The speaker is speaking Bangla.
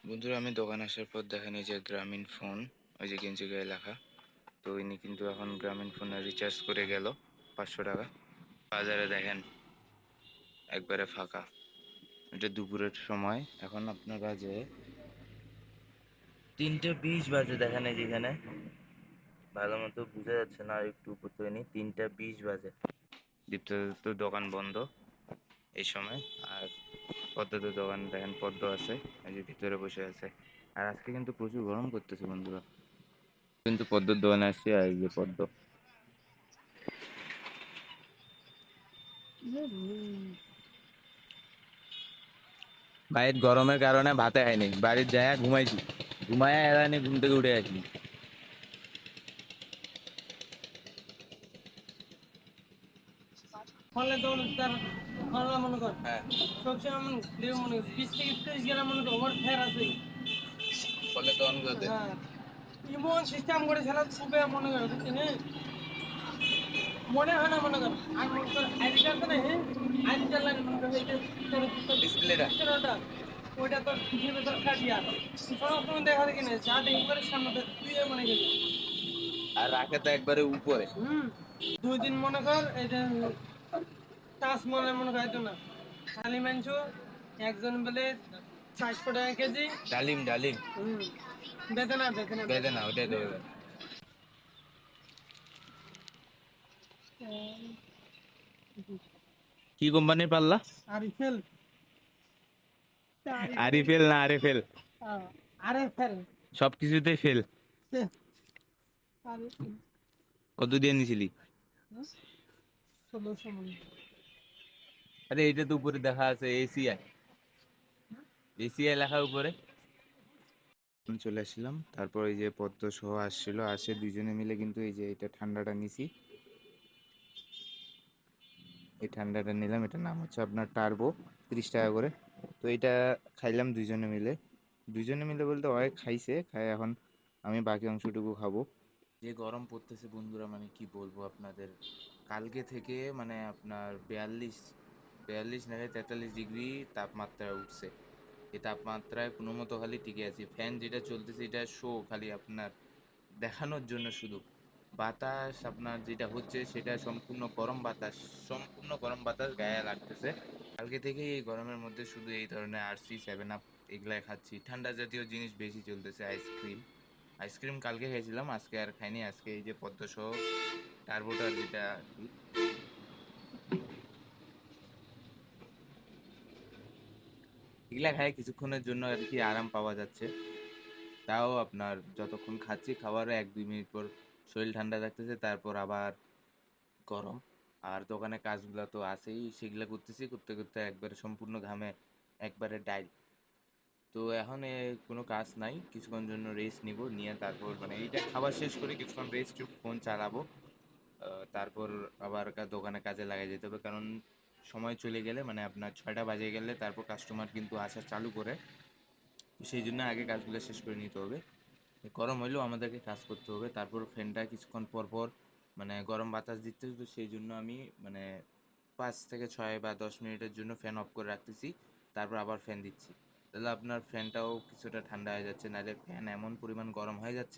বন্ধুরা, আমি দোকান আসার পর দেখেন এই যে গ্রামীণ ফোন, ওই যে গেঞ্জি গায়ে লেখা। তো ইনি কিন্তু এখন গ্রামীণ ফোনে রিচার্জ করে গেল 500 টাকা। বাজারে দেখেন একবারে ফাঁকা। এটা দুপুরের সময়, এখন আপনার বাজে 3:20 বাজে। দেখেন এই যেখানে ভালো মতো বোঝা যাচ্ছে না, আর একটু উপর থেকে নি, 3:20 বাজে। দীপ্ত দোকান বন্ধ এই সময়। আর পদ্মদের দোকান দেখেন, পদ্ম আছে এই যে ভিতরে বসে আছে। আর আজকে কিন্তু প্রচুর গরম করতেছে বন্ধুরা, কিন্তু পদ্মর দোকানে আসছি। আর এই যে পদ্ম, বাইরের গরমের কারণে ভাতে খাইনি, বাড়ির যায় ঘুমাইছি, ঘুমায় এলানি ঘুম থেকে উঠে আসি। ফলে তো তার ফলে মনে কর সবসময় মনে 20 থেকে 30 গেলে মনে কর ওভার ফেয়ার আছে। ফলে তো অনুরোধে হ্যাঁ ইমন সিস্টেম করে খেলা খুবই মনে কর বুঝছেন মনে হয় না মনে কর আর মনে কর আইডি কার্ড তো নেই আইডি কার্ড লাগে মনে কর এই যে ডিসপ্লেটা। পিছনেটা ওইটা তো দিবে তোর কাটিয়া কোনো দেখা দেখি না যা দেখি করে সামনে তুই মনে গেলি আর রাখে তো একবারে উপরে। 2 দিন মনে কর এই যে টাচ মনে মনে কর না খালি মাংস একজন বলে 400 টাকা কেজি। ডালিম ডালিম। হুম বেদনা বেদনা বেদনা, ওটাই তো বেদনা। কি কোম্পানির পাল্লা? আরিফেল আরিফেল না আরিফেল? আরিফেল সবকিছুতেই ফেল। কত দিয়ে নিছিলি? 1600 মনে আরে এইটা তো উপরে দেখা আছে এসিআই, এসিআই লেখা উপরে। আমি চলে আসলাম, তারপর এই যে পদ্ম সহ আসছিল, আসে দুজনে মিলে কিন্তু এই যে এটা ঠান্ডাটা নিছি। এই ঠান্ডাটা নিলাম, এটার নাম হচ্ছে আপনার টার্বো, 30 টাকা করে। তো এটা খাইলাম দুজনে মিলে। দুজনে মিলে বলতে অনেক খাইছে, খাই এখন আমি বাকি অংশটুকু খাবো। যে গরম পড়তেছে বন্ধুরা, মানে কি বলবো আপনাদের। কালকে থেকে মানে আপনার 42 নাকি 43 ডিগ্রি তাপমাত্রা উঠছে। এই তাপমাত্রায় কোনো মতো খালি টিকে আছি। ফ্যান যেটা চলতেছে এটা শো, খালি আপনার দেখানোর জন্য শুধু। বাতাস আপনার যেটা হচ্ছে সেটা সম্পূর্ণ গরম বাতাস, সম্পূর্ণ গরম বাতাস গায়ে লাগতেছে। কালকে থেকে এই গরমের মধ্যে শুধু এই ধরনের আরসি 7 আপ এগুলাই খাচ্ছি। ঠান্ডা জাতীয় জিনিস বেশি চলতেছে, আইসক্রিম। আইসক্রিম কালকে খাইছিলাম, আজকে আর খাইনি। আজকে এই যে পদ্ম সহ টার্বোটার যেটা আর কি, এগুলা খাই কিছুক্ষণের জন্য আর কি আরাম পাওয়া যাচ্ছে। তাও আপনার যতক্ষণ খাচ্ছি খাওয়ার 1-2 মিনিট পর শরীর ঠান্ডা থাকতেছে, তারপর আবার গরম। আর দোকানে কাজগুলো তো আছেই, সেগুলো করতেছি, করতে করতে একবারে সম্পূর্ণ ঘামে একবারে ডাই। তো এখন কোনো কাজ নাই, কিছুক্ষণ জন্য রেস্ট নিব, নিয়ে তারপর মানে এইটা খাবার শেষ করে কিছুক্ষণ রেস্ট, ফোন চালাবো। তারপর আবার দোকানে কাজে লাগাই যেতে হবে, কারণ সময় চলে গেলে মানে আপনার 6টা বাজে গেলে তারপর কাস্টমার কিন্তু আসা চালু করে। তো সেই জন্য আগে কাজগুলো শেষ করে নিতে হবে। গরম হইলেও আমাদেরকে কাজ করতে হবে। তারপর ফ্যানটা কিছুক্ষণ পর পর মানে গরম বাতাস দিতে, তো সেই জন্য আমি মানে 5 থেকে 6 বা 10 মিনিটের জন্য ফ্যান অফ করে রাখতেছি, তারপর আবার ফ্যান দিচ্ছি। তাহলে আপনার ফ্যানটাও কিছুটা ঠান্ডা হয়ে যাচ্ছে, নাহলে ফ্যান এমন পরিমাণ গরম হয়ে যাচ্ছে।